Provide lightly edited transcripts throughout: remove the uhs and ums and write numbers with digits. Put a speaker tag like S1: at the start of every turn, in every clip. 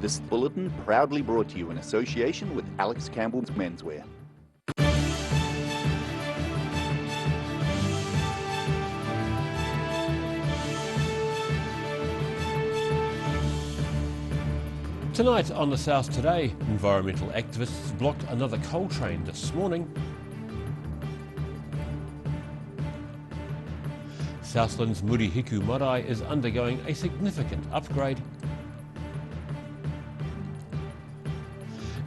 S1: This bulletin proudly brought to you in association with Alex Campbell's Menswear.
S2: Tonight on the South Today, environmental activists blocked another coal train this morning. Southland's Murihiku Marae is undergoing a significant upgrade.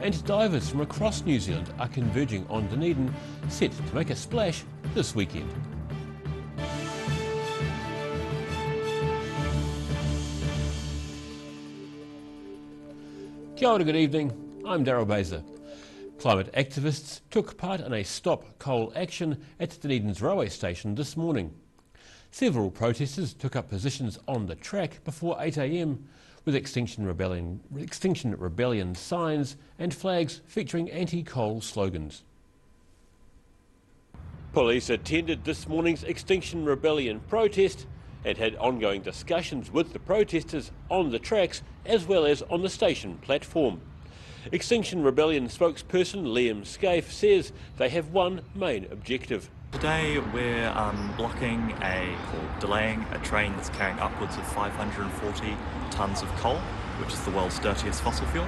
S2: And divers from across New Zealand are converging on Dunedin, set to make a splash this weekend. Kia ora, good evening, I'm Daryl Baser. Climate activists took part in a stop coal action at Dunedin's railway station this morning. Several protesters took up positions on the track before 8 a.m. with Extinction Rebellion signs and flags featuring anti-coal slogans. Police attended this morning's Extinction Rebellion protest and had ongoing discussions with the protesters on the tracks as well as on the station platform. Extinction Rebellion spokesperson Liam Scaife says they have one main objective.
S3: Today we're delaying a train that's carrying upwards of 540 tonnes of coal, which is the world's dirtiest fossil fuel,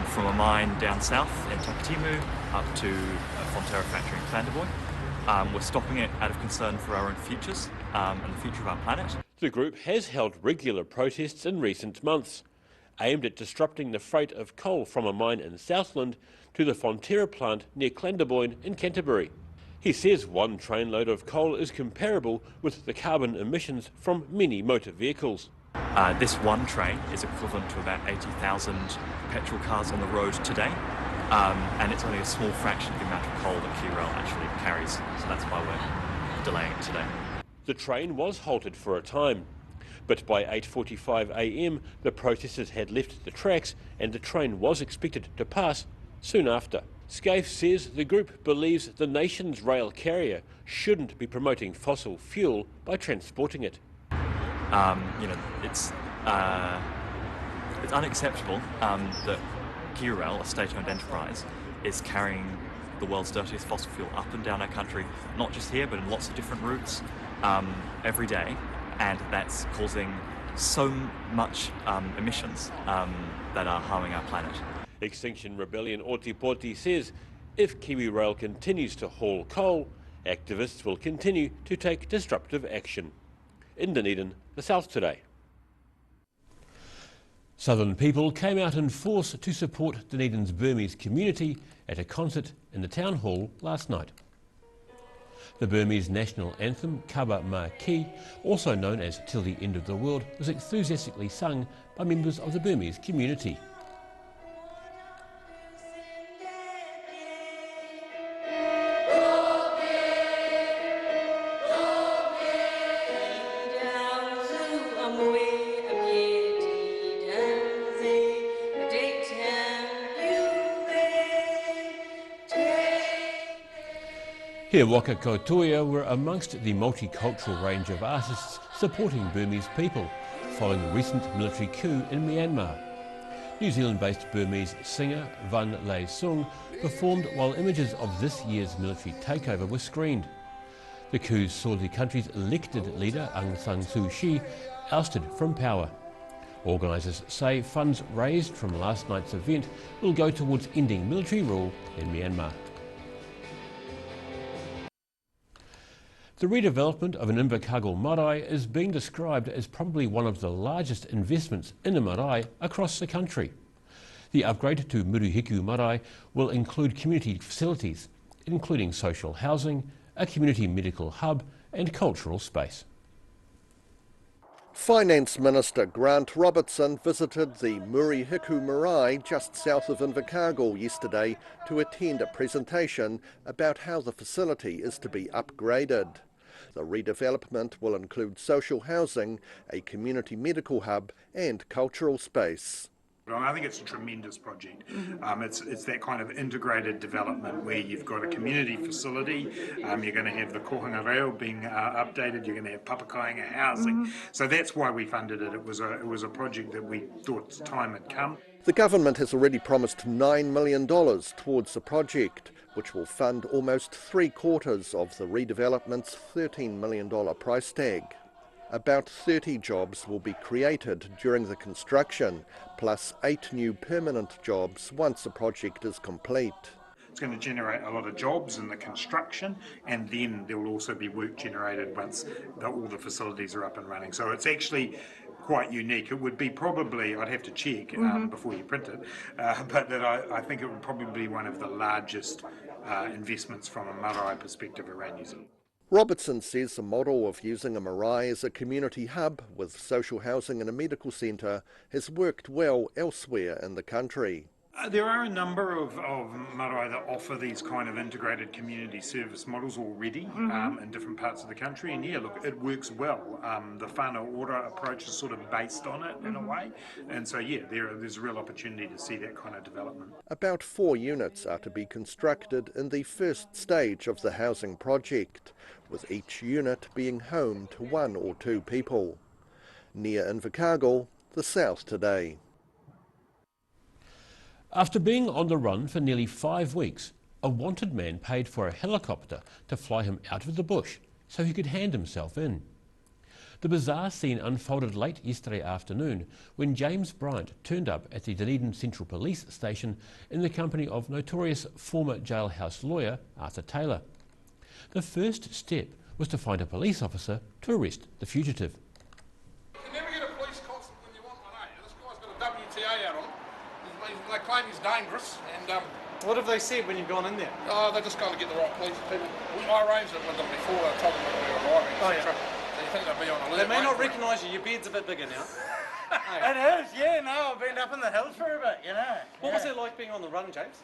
S3: from a mine down south in Takitimu up to a Fonterra factory in Clandeboye. We're stopping it out of concern for our own futures and the future of our planet. The
S2: group has held regular protests in recent months, aimed at disrupting the freight of coal from a mine in Southland to the Fonterra plant near Clandeboye in Canterbury. He says one trainload of coal is comparable with the carbon emissions from many motor vehicles.
S3: This one train is equivalent to about 80,000 petrol cars on the road today. And it's only a small fraction of the amount of coal that QRail actually carries, so that's why we're delaying it today.
S2: The train was halted for a time, but by 8:45 a.m. the protesters had left the tracks and the train was expected to pass soon after. Scaife says the group believes the nation's rail carrier shouldn't be promoting fossil fuel by transporting it.
S3: It's unacceptable that QRail, a state-owned enterprise, is carrying the world's dirtiest fossil fuel up and down our country, not just here but in lots of different routes every day, and that's causing so much emissions that are harming our planet.
S2: Extinction Rebellion Otipoti says if Kiwi Rail continues to haul coal, activists will continue to take disruptive action. In Dunedin, the South Today. Southern people came out in force to support Dunedin's Burmese community at a concert in the town hall last night. The Burmese national anthem, Kaba Ma Ki, also known as Till the End of the World, was enthusiastically sung by members of the Burmese community. Here Waka Kotoia were amongst the multicultural range of artists supporting Burmese people following the recent military coup in Myanmar. New Zealand-based Burmese singer Van Lay Sung performed while images of this year's military takeover were screened. The coup saw the country's elected leader Aung San Suu Kyi ousted from power. Organisers say funds raised from last night's event will go towards ending military rule in Myanmar. The redevelopment of an Invercargill marae is being described as probably one of the largest investments in a marae across the country. The upgrade to Murihiku Marae will include community facilities, including social housing, a community medical hub and cultural space.
S4: Finance Minister Grant Robertson visited the Murihiku Marae just south of Invercargill yesterday to attend a presentation about how the facility is to be upgraded. The redevelopment will include social housing, a community medical hub and cultural space.
S5: I think it's a tremendous project. It's that kind of integrated development where you've got a community facility, you're going to have the kohanga reo being updated, you're going to have papakainga housing. So that's why we funded it. It was a project that we thought time had come.
S4: The government has already promised $9 million towards the project, which will fund almost 3/4 of the redevelopment's $13 million price tag. About 30 jobs will be created during the construction, plus 8 new permanent jobs once the project is complete.
S5: It's going to generate a lot of jobs in the construction, and then there will also be work generated once all the facilities are up and running. So it's actually quite unique. It would be probably, I'd have to check before you print it, but that I think it would probably be one of the largest investments from a marae perspective around New Zealand.
S4: Robertson says the model of using a marae as a community hub with social housing and a medical centre has worked well elsewhere in the country.
S5: There are a number of marae that offer these kind of integrated community service models already in different parts of the country, and yeah, look, it works well. The whānau ora approach is sort of based on it in a way, and so yeah, there's a real opportunity to see that kind of development.
S4: About 4 units are to be constructed in the first stage of the housing project, with each unit being home to 1 or 2 people. Near Invercargill, the South Today.
S2: After being on the run for nearly 5 weeks, a wanted man paid for a helicopter to fly him out of the bush so he could hand himself in. The bizarre scene unfolded late yesterday afternoon when James Bryant turned up at the Dunedin Central Police Station in the company of notorious former jailhouse lawyer Arthur Taylor. The first step was to find a police officer to arrest the fugitive.
S6: You can never get a police constable when you want one, eh? This guy's got a WTA out on him. They claim he's dangerous, and
S7: what have they said when you've gone in there?
S6: They're just going to get the right police people. I arranged it with them before. I told them that we were arriving.
S7: Oh, yeah.
S6: So you think they'll be on alert?
S7: They may not recognise you. Your beard's a bit bigger now.
S8: It is, yeah. No, I've been up in the hills for a bit, you know.
S7: What was it like being on the run, James?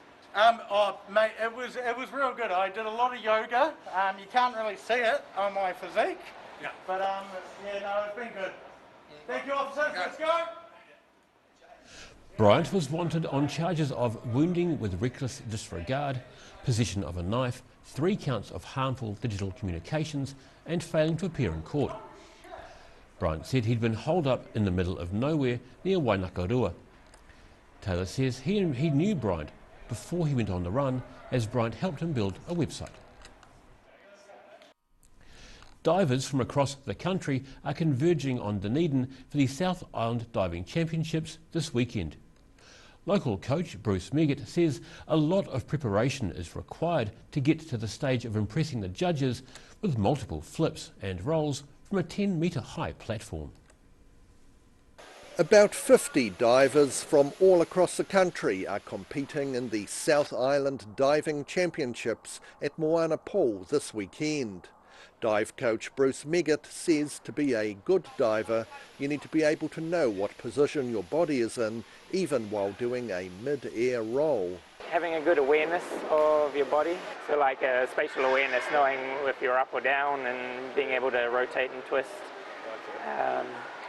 S8: Mate, it was real good. I did a lot of yoga. You can't really see it on my physique.
S7: Yeah.
S8: But yeah, no, it's been good. Thank you, officers. Let's go.
S2: Bryant was wanted on charges of wounding with reckless disregard, possession of a knife, 3 counts of harmful digital communications and failing to appear in court. Bryant said he'd been holed up in the middle of nowhere near Wainakarua. Taylor says he knew Bryant before he went on the run, as Bryant helped him build a website. Divers from across the country are converging on Dunedin for the South Island Diving Championships this weekend. Local coach Bruce Meggitt says a lot of preparation is required to get to the stage of impressing the judges with multiple flips and rolls from a 10-metre high platform.
S4: About 50 divers from all across the country are competing in the South Island Diving Championships at Moana Pool this weekend. Dive coach Bruce Meggitt says to be a good diver, you need to be able to know what position your body is in, even while doing a mid-air roll.
S9: Having a good awareness of your body, so like a spatial awareness, knowing if you're up or down and being able to rotate and twist.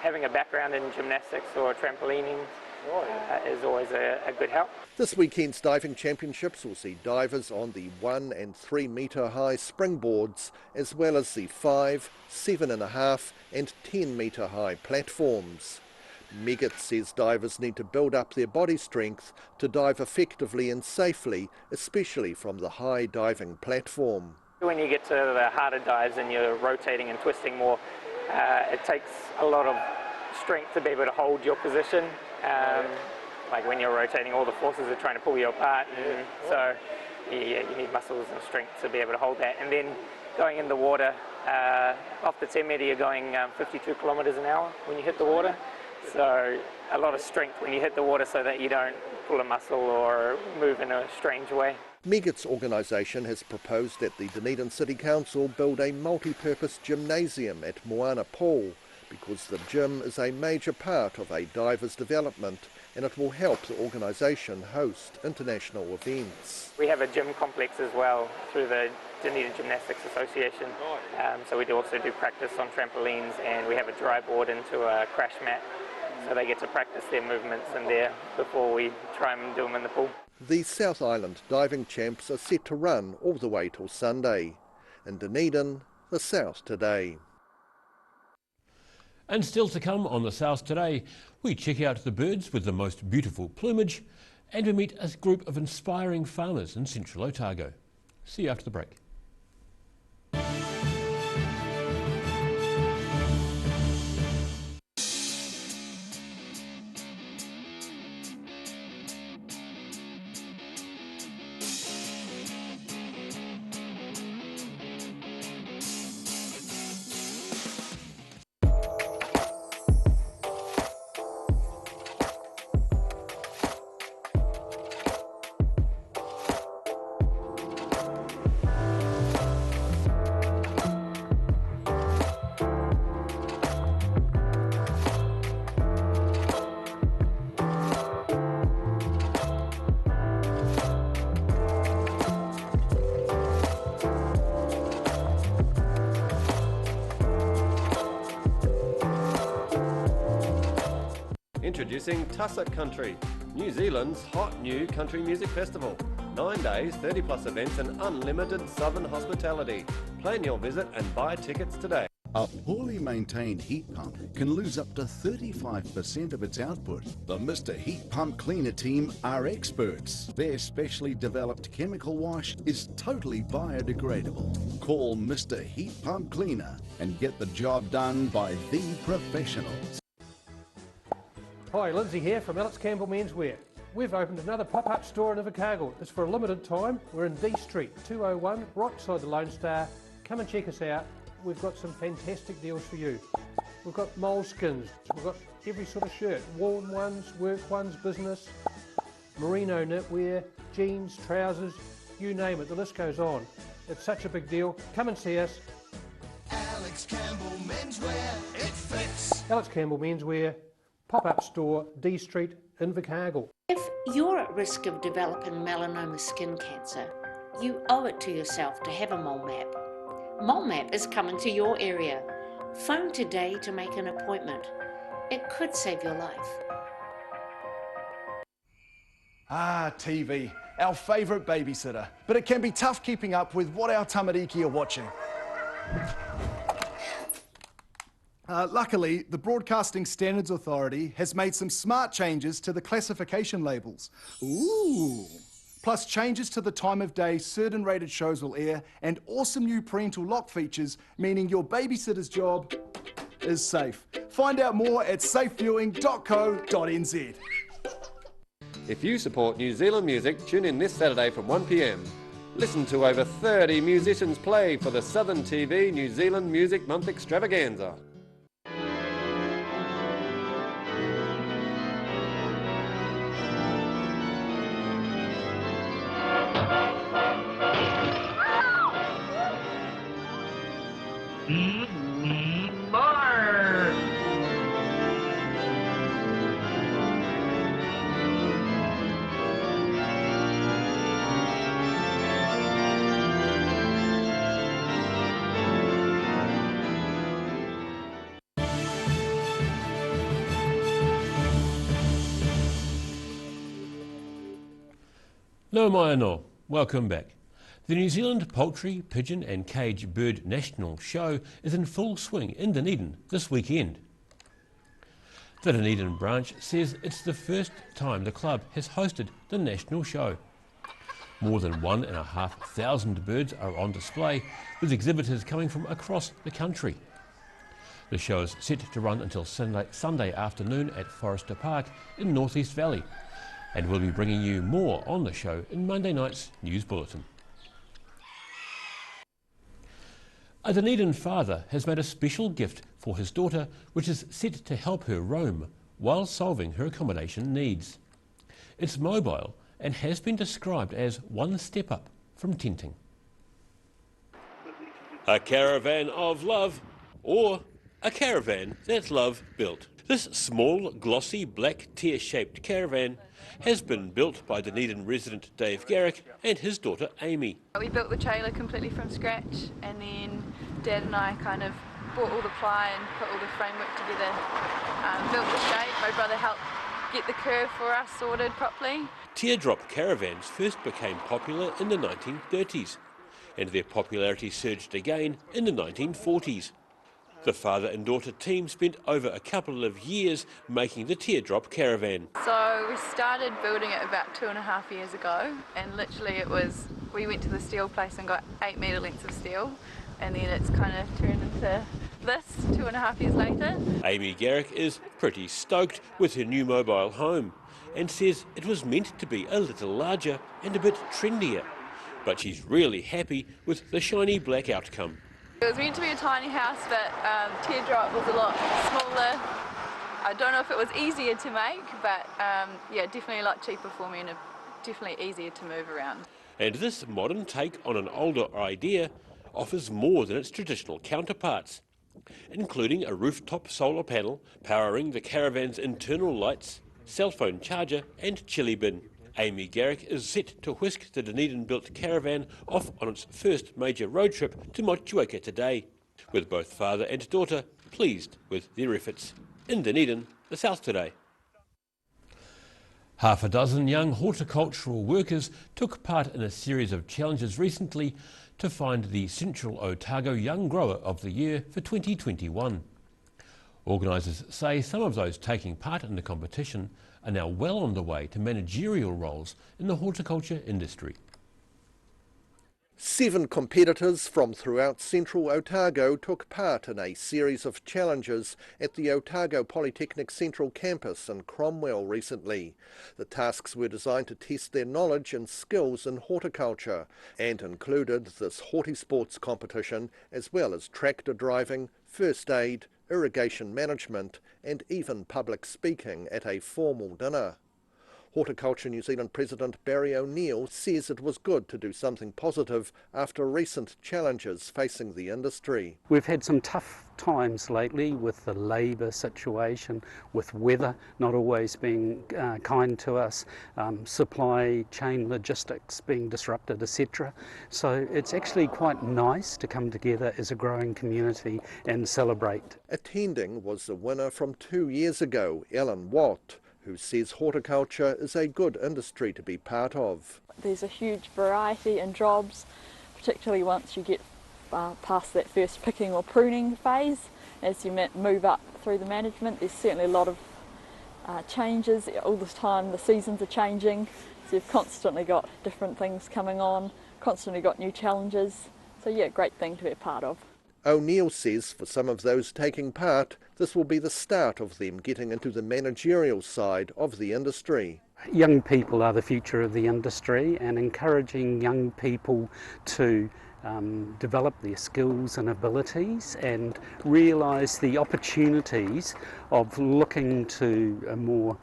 S9: Having a background in gymnastics or trampolining is always a good help.
S4: This weekend's diving championships will see divers on the 1 and 3 metre high springboards, as well as the 5, 7.5 and 10 metre high platforms. Meggitt says divers need to build up their body strength to dive effectively and safely, especially from the high diving platform.
S9: When you get to the harder dives and you're rotating and twisting more, it takes a lot of strength to be able to hold your position. Like when you're rotating, all the forces are trying to pull you apart, and so you need muscles and strength to be able to hold that. And then going in the water, off the 10 metre you're going 52 kilometres an hour when you hit the water. So a lot of strength when you hit the water so that you don't pull a muscle or move in a strange way.
S4: Meggitt's organisation has proposed that the Dunedin City Council build a multi-purpose gymnasium at Moana Pool, because the gym is a major part of a diver's development and it will help the organisation host international events.
S9: We have a gym complex as well through the Dunedin Gymnastics Association, so we also do practice on trampolines, and we have a dry board into a crash mat, so they get to practice their movements in there before we try and do them in the pool.
S4: The South Island Diving Champs are set to run all the way till Sunday. In Dunedin, the South Today.
S2: And still to come on the South today, we check out the birds with the most beautiful plumage and we meet a group of inspiring farmers in central Otago. See you after the break.
S10: Introducing Tussock Country, New Zealand's hot new country music festival. 9 days, 30 plus events and unlimited southern hospitality. Plan your visit and buy tickets today.
S11: A poorly maintained heat pump can lose up to 35% of its output. The Mr. Heat Pump Cleaner team are experts. Their specially developed chemical wash is totally biodegradable. Call Mr. Heat Pump Cleaner and get the job done by the professionals.
S12: Hi, Lindsay here from Alex Campbell Menswear. We've opened another pop-up store in Invercargill. It's for a limited time. We're in D Street, 201, right beside the Lone Star. Come and check us out. We've got some fantastic deals for you. We've got moleskins, we've got every sort of shirt, worn ones, work ones, business, merino knitwear, jeans, trousers, you name it, the list goes on. It's such a big deal. Come and see us.
S13: Alex Campbell Menswear, it fits.
S12: Alex Campbell Menswear, pop-up store, D Street, Invercargill.
S14: If you're at risk of developing melanoma skin cancer, you owe it to yourself to have a mole map. Mole map is coming to your area. Phone today to make an appointment. It could save your life.
S15: Ah, TV, our favourite babysitter. But it can be tough keeping up with what our tamariki are watching. Luckily, the Broadcasting Standards Authority has made some smart changes to the classification labels. Ooh! Plus changes to the time of day certain rated shows will air and awesome new parental lock features, meaning your babysitter's job is safe. Find out more at safeviewing.co.nz.
S10: If you support New Zealand music, tune in this Saturday from 1 p.m. Listen to over 30 musicians play for the Southern TV New Zealand Music Month Extravaganza.
S2: No mai anō, welcome back. The New Zealand Poultry, Pigeon and Cage Bird National Show is in full swing in Dunedin this weekend. The Dunedin branch says it's the first time the club has hosted the national show. More than 1,500 birds are on display, with exhibitors coming from across the country. The show is set to run until Sunday afternoon at Forrester Park in North East Valley, and we'll be bringing you more on the show in Monday night's news bulletin. A Dunedin father has made a special gift for his daughter, which is set to help her roam while solving her accommodation needs. It's mobile and has been described as one step up from tenting. A caravan of love, or a caravan that love built. This small, glossy, black tear-shaped caravan has been built by Dunedin resident Dave Garrick and his daughter Amy.
S16: We built the trailer completely from scratch, and then Dad and I kind of bought all the ply and put all the framework together, built the shape. My brother helped get the curve for us sorted properly. Teardrop caravans first became popular in the 1930s, and their popularity surged again in the 1940s.
S2: The father and daughter team spent over a couple of years making the teardrop caravan.
S16: So we started building it about 2.5 years ago, and literally it was, we went to the steel place and got 8-metre lengths of steel, and then it's kind of turned into this 2.5 years later.
S2: Amy Garrick is pretty stoked with her new mobile home and says it was meant to be a little larger and a bit trendier, but she's really happy with the shiny black outcome.
S16: It was meant to be a tiny house, but teardrop was a lot smaller. I don't know if it was easier to make, but yeah, definitely a lot cheaper for me and definitely easier to move around.
S2: And this modern take on an older idea offers more than its traditional counterparts, including a rooftop solar panel powering the caravan's internal lights, cell phone charger and chili bin. Amy Garrick is set to whisk the Dunedin-built caravan off on its first major road trip to Motueka today, with both father and daughter pleased with their efforts. In Dunedin, the South Today. Half a dozen young horticultural workers took part in a series of challenges recently to find the Central Otago Young Grower of the Year for 2021. Organisers say some of those taking part in the competition are now well on the way to managerial roles in the horticulture industry.
S4: 7 competitors from throughout Central Otago took part in a series of challenges at the Otago Polytechnic Central Campus in Cromwell recently. The tasks were designed to test their knowledge and skills in horticulture and included this hortisports competition as well as tractor driving, first aid, irrigation management and even public speaking at a formal dinner. Horticulture New Zealand President Barry O'Neill says it was good to do something positive after recent challenges facing the industry.
S17: We've had some tough times lately with the labour situation, with weather not always being kind to us, supply chain logistics being disrupted, etc. So it's actually quite nice to come together as a growing community and celebrate.
S4: Attending was the winner from 2 years ago, Ellen Watt, who says horticulture is a good industry to be part of.
S18: There's a huge variety in jobs, particularly once you get past that first picking or pruning phase. As you move up through the management, there's certainly a lot of changes all the time. The seasons are changing, so you've constantly got different things coming on, constantly got new challenges. So yeah, great thing to be a part of.
S4: O'Neill says for some of those taking part, this will be the start of them getting into the managerial side of the industry.
S17: Young people are the future of the industry, and encouraging young people to develop their skills and abilities and realise the opportunities of looking to a more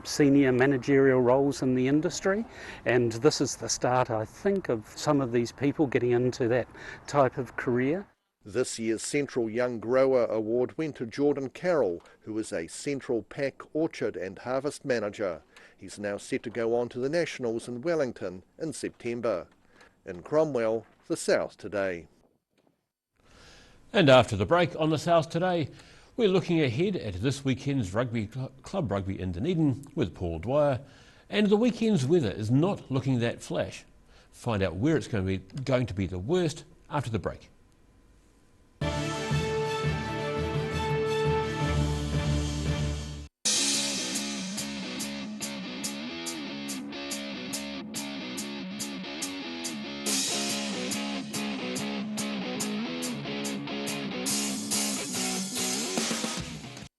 S17: senior managerial roles in the industry. And this is the start, I think, of some of these people getting into that type of career.
S4: This year's Central Young Grower Award went to Jordan Carroll, who is a Central Pack Orchard and Harvest Manager. He's now set to go on to the Nationals in Wellington in September. In Cromwell, the South Today.
S2: And after the break on the South Today, we're looking ahead at this weekend's club rugby in Dunedin with Paul Dwyer, and the weekend's weather is not looking that flash. Find out where it's going to be the worst after the break.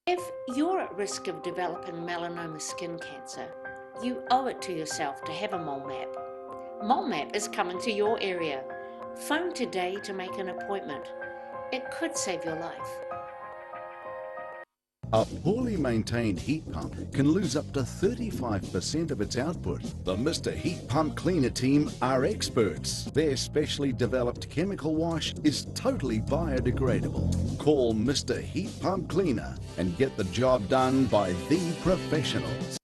S14: If you're at risk of developing melanoma skin cancer, you owe it to yourself to have a mole map. Mole map is coming to your area. Phone today to make an appointment. It could save your life.
S11: A poorly maintained heat pump can lose up to 35% of its output. The Mr. Heat Pump Cleaner team are experts. Their specially developed chemical wash is totally biodegradable. Call Mr. Heat Pump Cleaner and get the job done by the professionals.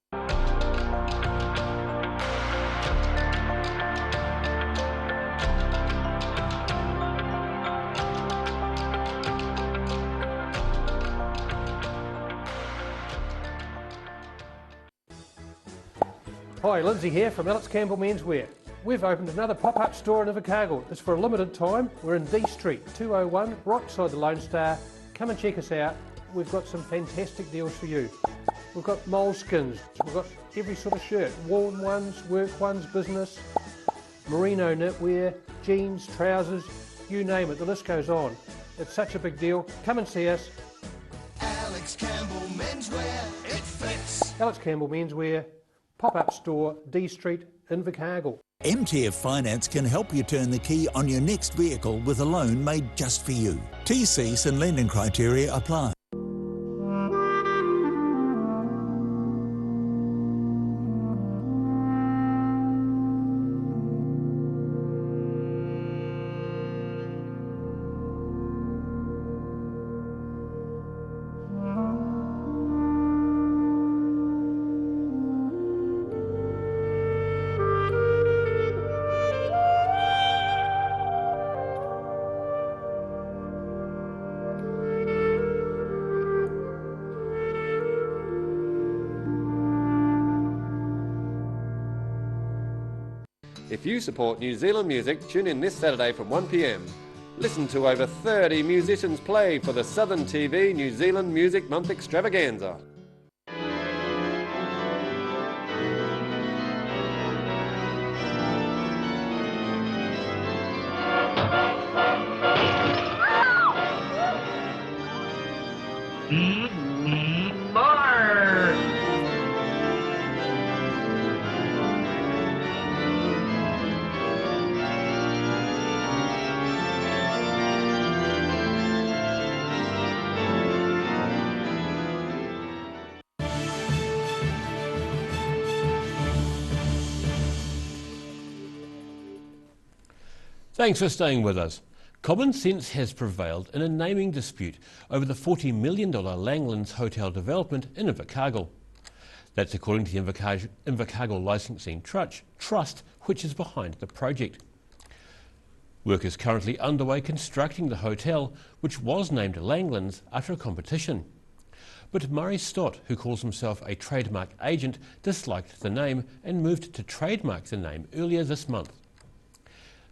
S12: Hi, Lindsay here from Alex Campbell Menswear. We've opened another pop-up store in Invercargill. It's for a limited time. We're in D Street, 201, right beside the Lone Star. Come come and check us out. We've got some fantastic deals for you. We've got moleskins, we've got every sort of shirt, warm ones, work ones, business, merino knitwear, jeans, trousers, you name it, the list goes on. It's such a big deal. Come and see us.
S13: Alex Campbell Menswear, it fits.
S12: Alex Campbell Menswear, pop-up store, D Street, Invercargill.
S19: MTF Finance can help you turn the key on your next vehicle with a loan made just for you. TCs and lending criteria apply.
S10: If you support New Zealand music, tune in this Saturday from 1 p.m. Listen to over 30 musicians play for the Southern TV New Zealand Music Month Extravaganza.
S2: Thanks for staying with us. Common sense has prevailed in a naming dispute over the $40 million Langlands Hotel development in Invercargill. That's according to the Invercargill Licensing Trust, which is behind the project. Work is currently underway constructing the hotel, which was named Langlands after a competition. But Murray Stott, who calls himself a trademark agent, disliked the name and moved to trademark the name earlier this month.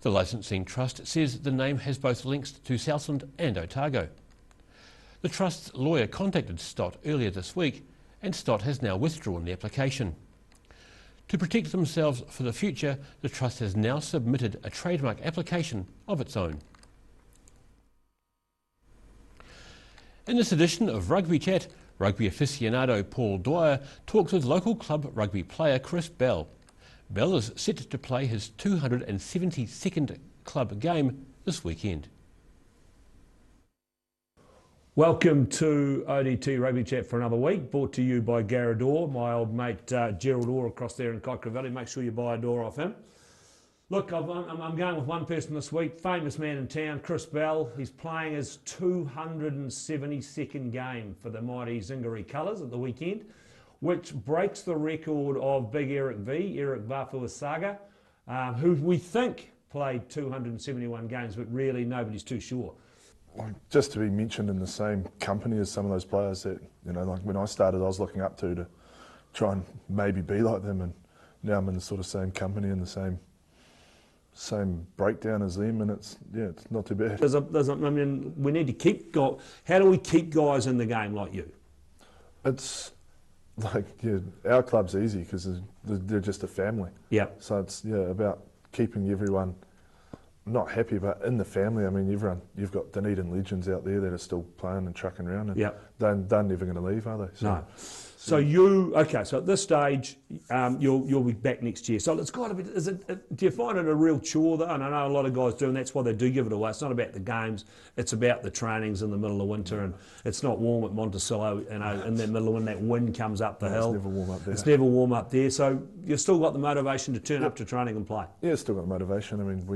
S2: The Licensing Trust says the name has both links to Southland and Otago. The Trust's lawyer contacted Stott earlier this week, and Stott has now withdrawn the application. To protect themselves for the future, the Trust has now submitted a trademark application of its own. In this edition of Rugby Chat, rugby aficionado Paul Dwyer talks with local club rugby player Chris Bell. Bell is set to play his 272nd club game this weekend.
S20: Welcome to ODT Rugby Chat for another week, brought to you by Garrett Orr, my old mate Gerald Orr across there in Kaikoura Valley. Make sure you buy a door off him. Look, I'm going with one person this week, famous man in town, Chris Bell. He's playing his 272nd game for the mighty Zingari Colours at the weekend, which breaks the record of Big Eric Vafuasaga, who we think played 271 games, but really nobody's too sure.
S21: Just to be mentioned in the same company as some of those players that, you know, like when I started, I was looking up to try and maybe be like them, and now I'm in the sort of same company and the same breakdown as them, and it's not too bad.
S20: I mean, we need to keep how do we keep guys in the game like you?
S21: It's like, our club's easy because they're just a family.
S20: Yeah.
S21: So it's about keeping everyone not happy, but in the family. I mean, you've got Dunedin legends out there that are still playing and trucking around, and they're never going to leave, are they? So,
S20: no. So so at this stage, you'll be back next year. So it's got to be. Do you find it a real chore though? And I know a lot of guys do, and that's why they do give it away. It's not about the games; it's about the trainings in the middle of winter, and it's not warm at Monticello. You know, in the middle of when that wind comes up the hill.
S21: It's never warm up there.
S20: It's never warm up there. So you've still got the motivation to turn up to training and play.
S21: Yeah, still got the motivation. I mean,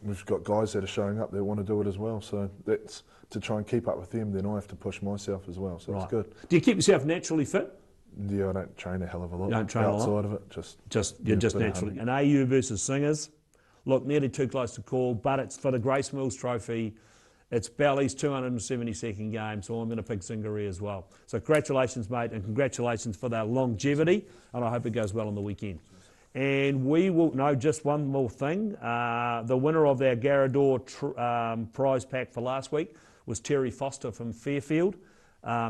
S21: we've got guys that are showing up that want to do it as well. So that's to try and keep up with them. Then I have to push myself as well. So it's good.
S20: Do you keep yourself naturally fit?
S21: Yeah, I don't train a hell of a lot.
S20: You don't train
S21: outside
S20: a lot?
S21: of it,
S20: just naturally. And AU versus Singers, look, nearly too close to call, but it's for the Grace Mills Trophy. It's Bally's 272nd game, so I'm going to pick Zingari as well. So congratulations, mate, and congratulations for that longevity, and I hope it goes well on the weekend. And we will know just one more thing. The winner of our Garrador prize pack for last week was Terry Foster from Fairfield.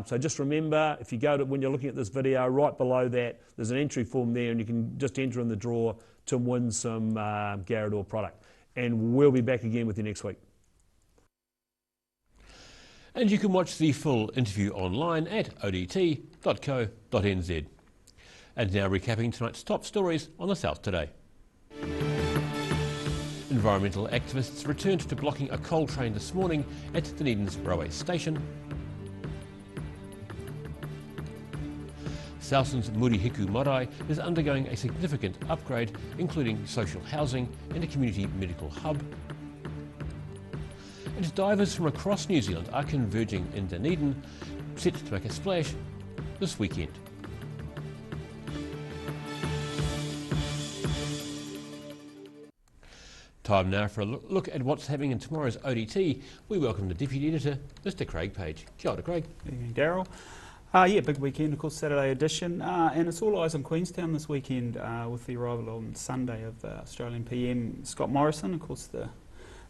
S20: So just remember, if you go to, when you're looking at this video, right below that, there's an entry form there, and you can just enter in the draw to win some Garrador product. And we'll be back again with you next week.
S2: And you can watch the full interview online at odt.co.nz. And now recapping tonight's top stories on the South today. Environmental activists returned to blocking a coal train this morning at Dunedin's railway station. Southland's Murihiku Marae is undergoing a significant upgrade, including social housing and a community medical hub. And divers from across New Zealand are converging in Dunedin, set to make a splash this weekend. Time now for a look at what's happening in tomorrow's ODT. We welcome the Deputy Editor, Mr. Craig Page. Kia ora, Craig.
S1: Good evening, Daryl. Yeah, big weekend, of course, Saturday edition, and it's all eyes on Queenstown this weekend with the arrival on Sunday of the Australian PM Scott Morrison. Of course, the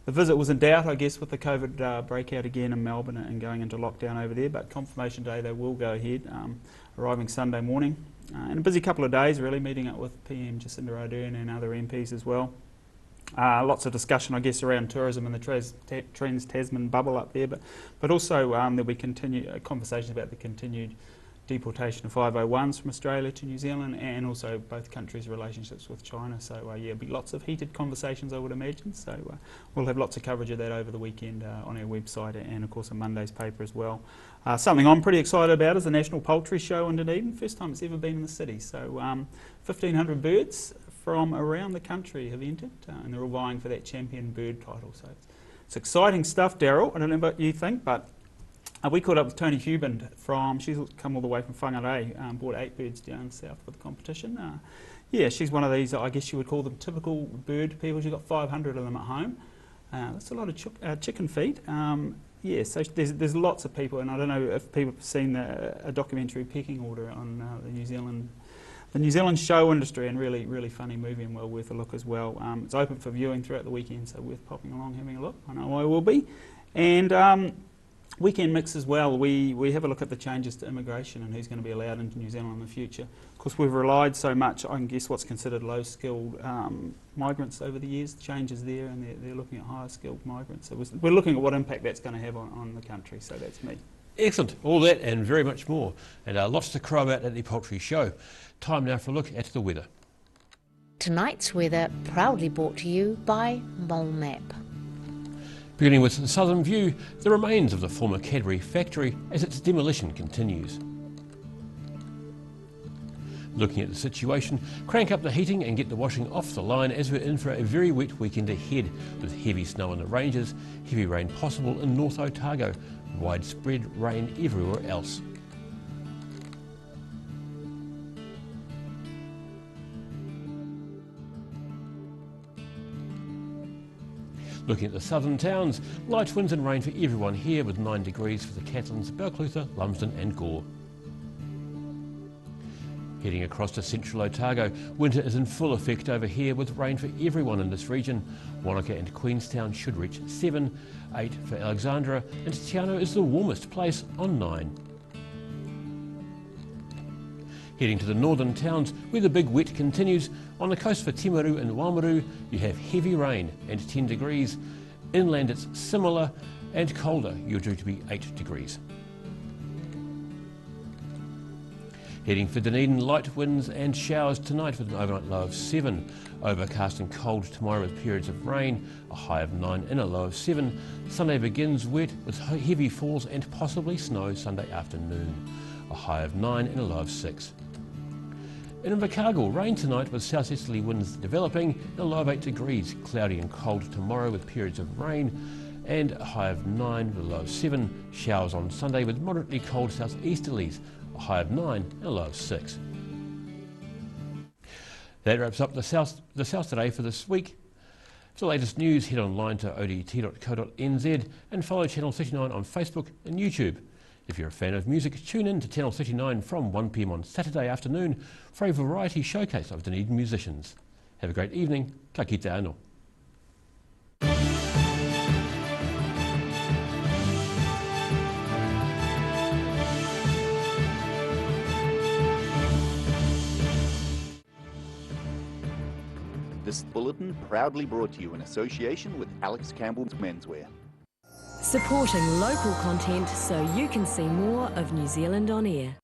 S1: visit was in doubt, I guess, with the COVID breakout again in Melbourne and going into lockdown over there, but confirmation day they will go ahead, arriving Sunday morning. And a busy couple of days, really, meeting up with PM Jacinda Ardern and other MPs as well. Lots of discussion, I guess, around tourism and the Trans-Tasman bubble up there, but also there'll be conversations about the continued deportation of 501s from Australia to New Zealand, and also both countries' relationships with China. So yeah, there'll be lots of heated conversations, I would imagine. So we'll have lots of coverage of that over the weekend on our website and, of course, on Monday's paper as well. Something I'm pretty excited about is the National Poultry Show in Dunedin. First time it's ever been in the city. So 1,500 birds from around the country have entered, and they're all vying for that champion bird title. So it's exciting stuff, Daryl. I don't know what you think, but we caught up with Tony Huband she's come all the way from Whangarei, brought 8 birds down south for the competition. Yeah, she's one of these, I guess you would call them typical bird people. She's got 500 of them at home. That's a lot of chicken feed. Yeah, so there's lots of people, and I don't know if people have seen a documentary, Pecking Order, on the New Zealand show industry, and really funny movie and well worth a look as well. It's open for viewing throughout the weekend, so worth popping along, having a look. I know I will be. And weekend mix as well. We have a look at the changes to immigration and who's going to be allowed into New Zealand in the future. Of course, we've relied so much on, guess, what's considered low-skilled migrants over the years. Changes there, and they're looking at higher-skilled migrants. So we're looking at what impact that's going to have on the country. So that's me.
S2: Excellent. All that and very much more. And lots to crow about at the Poultry Show. Time now for a look at the weather.
S14: Tonight's weather proudly brought to you by Mole Map.
S2: Beginning with the southern view, the remains of the former Cadbury factory as its demolition continues. Looking at the situation, crank up the heating and get the washing off the line as we're in for a very wet weekend ahead, with heavy snow in the ranges, heavy rain possible in North Otago, widespread rain everywhere else. Looking at the southern towns, light winds and rain for everyone here, with 9 degrees for the Catlins, Balclutha, Lumsden and Gore. Heading across to central Otago, winter is in full effect over here, with rain for everyone in this region. Wanaka and Queenstown should reach 7, 8 for Alexandra, and Te Anau is the warmest place on 9. Heading to the northern towns, where the big wet continues. On the coast for Timaru and Waimaru, you have heavy rain and 10 degrees. Inland it's similar, and colder, you're due to be 8 degrees. Heading for Dunedin, light winds and showers tonight with an overnight low of 7. Overcast and cold tomorrow with periods of rain, a high of 9 and a low of 7. Sunday begins wet with heavy falls and possibly snow Sunday afternoon, a high of 9 and a low of 6. In Invercargill, rain tonight with southeasterly winds developing, and a low of 8 degrees. Cloudy and cold tomorrow with periods of rain, and a high of 9 with a low of 7. Showers on Sunday with moderately cold southeasterlies, a high of 9 and a low of 6. That wraps up the South Today for this week. For the latest news, head online to odt.co.nz and follow Channel 39 on Facebook and YouTube. If you're a fan of music, tune in to Channel 39 from 1 p.m. on Saturday afternoon for a variety showcase of Dunedin musicians. Have a great evening. Ka kite anō.
S3: This bulletin proudly brought to you in association with Alex Campbell's Menswear.
S22: Supporting local content so you can see more of New Zealand on air.